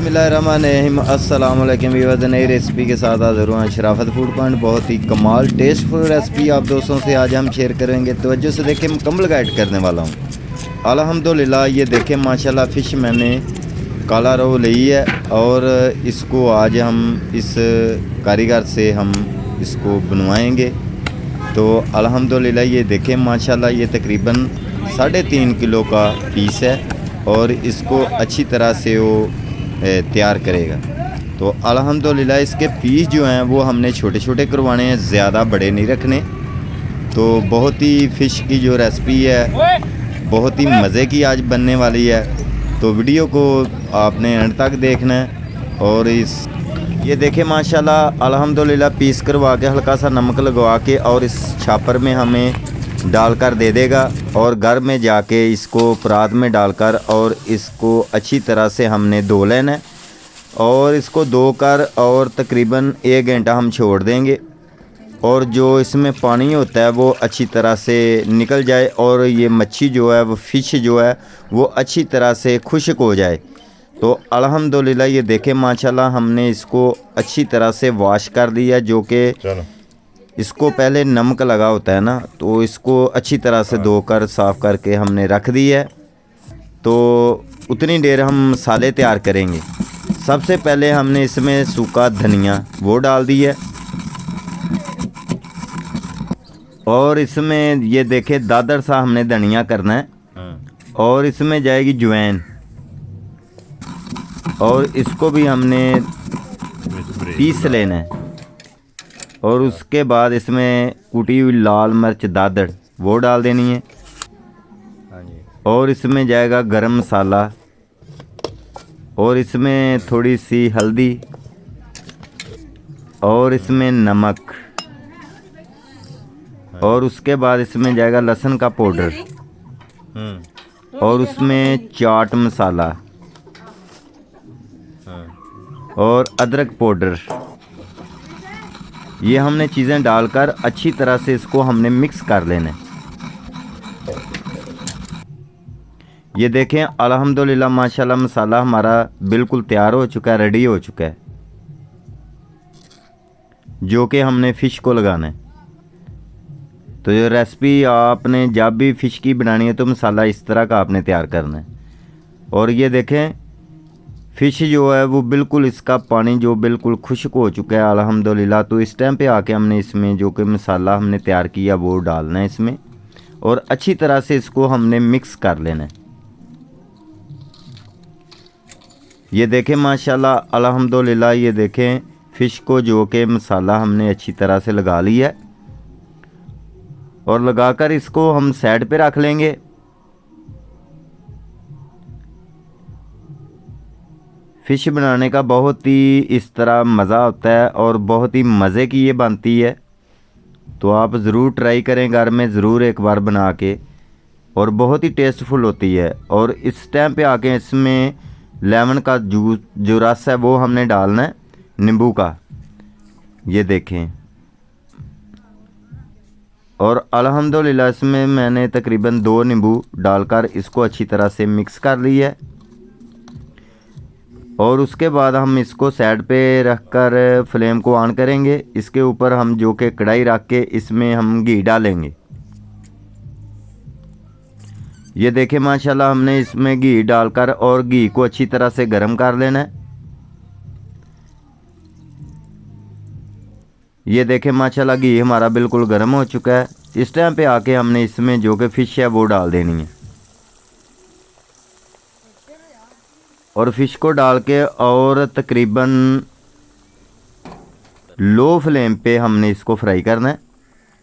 बिस्मिल्लाहिर्रहमानिर्रहीम अस्सलाम वालेकुम व्यूअर्स। नई रेसिपी के साथ हाज़िर हुआ शराफत फूड पॉइंट। बहुत ही कमाल टेस्टफुल रेसिपी आप दोस्तों से आज हम शेयर करेंगे। तवज्जो से देखें, मुकम्मल गाइड करने वाला हूँ। अल्हम्दुलिल्लाह ये देखें माशाल्लाह फ़िश मैंने काला रोहू ली है और इसको आज हम इस कारीगर से हम इसको बनवाएंगे। तो अल्हम्दुलिल्लाह ये देखें माशाल्लाह ये तकरीबन 3.5 किलो का पीस है और इसको अच्छी तरह से वो तैयार करेगा। तो अल्हम्दुलिल्लाह इसके पीस जो हैं वो हमने छोटे छोटे करवाने हैं, ज़्यादा बड़े नहीं रखने। तो बहुत ही फ़िश की जो रेसिपी है बहुत ही मज़े की आज बनने वाली है। तो वीडियो को आपने अंत तक देखना है। और ये देखें माशाल्लाह अल्हम्दुलिल्लाह पीस करवा के हल्का सा नमक लगवा के और इस छापर में हमें डालकर दे देगा और घर में जाके इसको परात में डालकर और इसको अच्छी तरह से हमने धो लेना है और इसको धोकर और तकरीबन 1 घंटा हम छोड़ देंगे और जो इसमें पानी होता है वो अच्छी तरह से निकल जाए और ये मच्छी जो है वो फ़िश जो है वो अच्छी तरह से खुश्क हो जाए। तो अल्हम्दुलिल्लाह ये देखें माशाल्लाह हमने इसको अच्छी तरह से वॉश कर दिया, जो कि इसको पहले नमक लगा होता है ना, तो इसको अच्छी तरह से धोकर साफ़ करके हमने रख दी है। तो उतनी देर हम मसाले तैयार करेंगे। सबसे पहले हमने इसमें सूखा धनिया वो डाल दी है और इसमें ये देखें दादर सा हमने धनिया करना है और इसमें जाएगी जवैन और इसको भी हमने पीस लेना है और उसके बाद इसमें कुटी हुई लाल मिर्च दादड़ वो डाल देनी है और इसमें जाएगा गरम मसाला और इसमें थोड़ी सी हल्दी और इसमें नमक और उसके बाद इसमें जाएगा लहसुन का पाउडर और उसमें चाट मसाला और अदरक पाउडर। ये हमने चीज़ें डालकर अच्छी तरह से इसको हमने मिक्स कर लेना है। ये देखें अल्हम्दुलिल्लाह माशाल्लाह मसाला हमारा बिल्कुल तैयार हो चुका है, रेडी हो चुका है, जो कि हमने फ़िश को लगाना है। तो ये रेसिपी आपने जब भी फ़िश की बनानी है तो मसाला इस तरह का आपने तैयार करना है। और ये देखें फ़िश जो है वो बिल्कुल इसका पानी जो बिल्कुल खुश्क हो चुका है अल्हम्दुलिल्लाह। तो इस टाइम पे आके हमने इसमें जो कि मसाला हमने तैयार किया वो डालना है इसमें और अच्छी तरह से इसको हमने मिक्स कर लेना है। ये देखें माशाल्लाह अल्हम्दुलिल्लाह ये देखें फ़िश को जो कि मसाला हमने अच्छी तरह से लगा लिया है और लगाकर इसको हम साइड पे रख लेंगे। फ़िश बनाने का बहुत ही इस तरह मज़ा होता है और बहुत ही मज़े की ये बनती है। तो आप ज़रूर ट्राई करें घर में, ज़रूर एक बार बना के, और बहुत ही टेस्टफुल होती है। और इस टाइम पे आके इसमें लेमन का जूस जो रस है वो हमने डालना है, नींबू का, ये देखें। और अल्हम्दुलिल्लाह इसमें मैंने तकरीबन 2 नींबू डालकर इसको अच्छी तरह से मिक्स कर लिया है और उसके बाद हम इसको साइड पे रखकर फ्लेम को ऑन करेंगे। इसके ऊपर हम जो कि कढ़ाई रख के इसमें हम घी डालेंगे। ये देखें माशाल्लाह हमने इसमें घी डालकर और घी को अच्छी तरह से गर्म कर लेना है। ये देखें माशाल्लाह घी हमारा बिल्कुल गर्म हो चुका है। इस टाइम पे आके हमने इसमें जो कि फ़िश है वो डाल देनी है और फ़िश को डाल के और तकरीबन लो फ्लेम पे हमने इसको फ्राई करना है।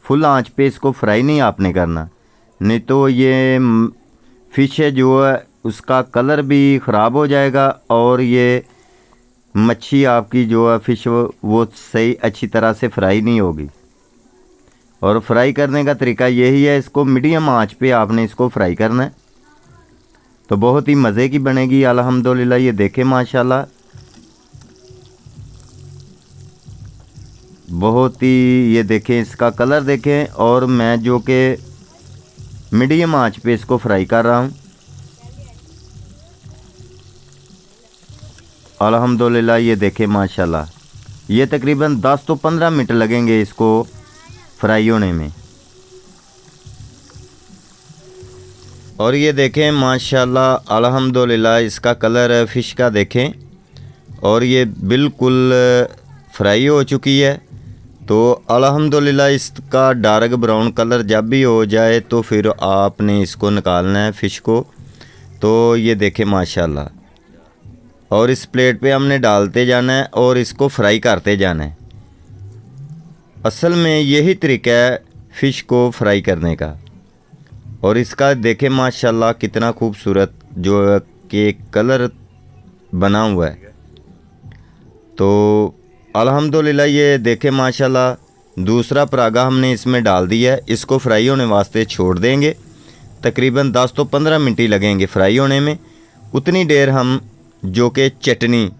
फुल आंच पे इसको फ्राई नहीं आपने करना, नहीं तो ये फ़िश है जो है उसका कलर भी ख़राब हो जाएगा और ये मच्छी आपकी जो है फ़िश वो सही अच्छी तरह से फ्राई नहीं होगी। और फ्राई करने का तरीका यही है, इसको मीडियम आंच पे आपने इसको फ्राई करना है तो बहुत ही मज़े की बनेगी अल्हम्दुलिल्लाह। ये देखें माशाल्लाह बहुत ही, ये देखें इसका कलर देखें और मैं जो कि मीडियम आंच पे इसको फ्राई कर रहा हूँ। अल्हम्दुलिल्लाह ये देखें माशाल्लाह, ये तकरीबन 10 तो 15 मिनट लगेंगे इसको फ्राई होने में। और ये देखें माशाल्लाह अल्हम्दुलिल्लाह इसका कलर फ़िश का देखें, और ये बिल्कुल फ्राई हो चुकी है। तो अल्हम्दुलिल्लाह इसका डार्क ब्राउन कलर जब भी हो जाए तो फिर आपने इसको निकालना है फ़िश को। तो ये देखें माशाल्लाह, और इस प्लेट पे हमने डालते जाना है और इसको फ्राई करते जाना है। असल में यही तरीका है फ़िश को फ्राई करने का। और इसका देखें माशाल्लाह कितना खूबसूरत जो कि कलर बना हुआ है। तो अल्हम्दुलिल्लाह ये देखें माशाल्लाह दूसरा परागा हमने इसमें डाल दिया है। इसको फ्राई होने वास्ते छोड़ देंगे, तकरीबन 10 तो 15 मिनट ही लगेंगे फ्राई होने में। उतनी देर हम जो कि चटनी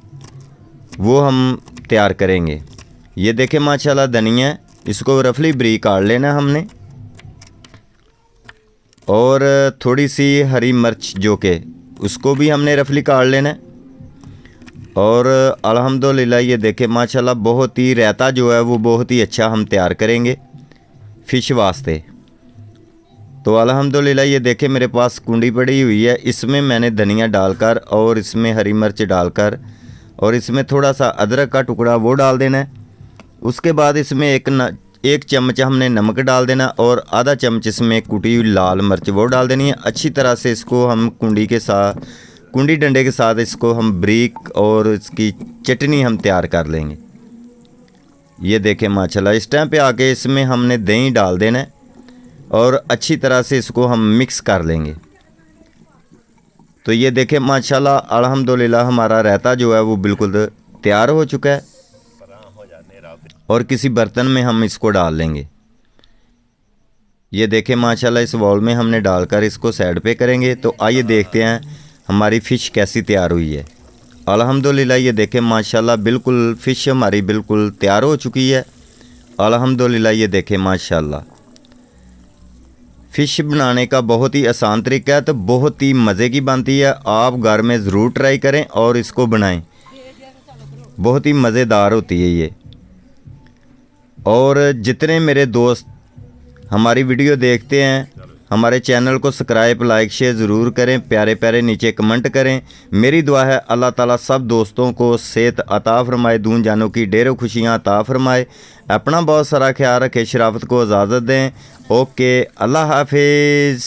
वो हम तैयार करेंगे। ये देखें माशाल्लाह धनिया, इसको रफली बरीक काट लेना हमने, और थोड़ी सी हरी मिर्च जो कि उसको भी हमने रफली काट लेना है। और अल्हम्दुलिल्लाह ये देखें माशाल्लाह बहुत ही रायता जो है वो बहुत ही अच्छा हम तैयार करेंगे फ़िश वास्ते। तो अल्हम्दुलिल्लाह ये देखें मेरे पास कुंडी पड़ी हुई है, इसमें मैंने धनिया डालकर और इसमें हरी मिर्च डालकर और इसमें थोड़ा सा अदरक का टुकड़ा वो डाल देना है। उसके बाद इसमें एक चम्मच हमने नमक डाल देना और आधा चम्मच इसमें कुटी हुई लाल मिर्च वो डाल देनी है। अच्छी तरह से इसको हम कुंडी डंडे के साथ इसको हम ब्रीक और इसकी चटनी हम तैयार कर लेंगे। ये देखें माशाल्लाह इस टाइम पे आके इसमें हमने दही डाल देना है और अच्छी तरह से इसको हम मिक्स कर लेंगे। तो ये देखें माशाल्लाह अल्हम्दुलिल्लाह हमारा रायता जो है वो बिल्कुल तैयार हो चुका है, और किसी बर्तन में हम इसको डाल लेंगे। ये देखें माशाल्लाह इस बाउल में हमने डालकर इसको साइड पे करेंगे। तो आइए देखते हैं हमारी फ़िश कैसी तैयार हुई है। अल्हम्दुलिल्लाह ये देखें माशाल्लाह बिल्कुल फ़िश हमारी बिल्कुल तैयार हो चुकी है। अल्हम्दुलिल्लाह ये देखें माशाल्लाह फ़िश बनाने का बहुत ही आसान तरीका है, तो बहुत ही मज़े की बनती है। आप घर में ज़रूर ट्राई करें और इसको बनाएं, बहुत ही मज़ेदार होती है ये। और जितने मेरे दोस्त हमारी वीडियो देखते हैं हमारे चैनल को सब्सक्राइब लाइक शेयर ज़रूर करें, प्यारे प्यारे नीचे कमेंट करें। मेरी दुआ है अल्लाह ताला सब दोस्तों को सेहत अता फरमाए, दून जानों की ढेरों खुशियाँ अता फरमाए। अपना बहुत सारा ख्याल रखें, शराफत को इजाज़त दें। ओके, अल्लाह हाफिज़।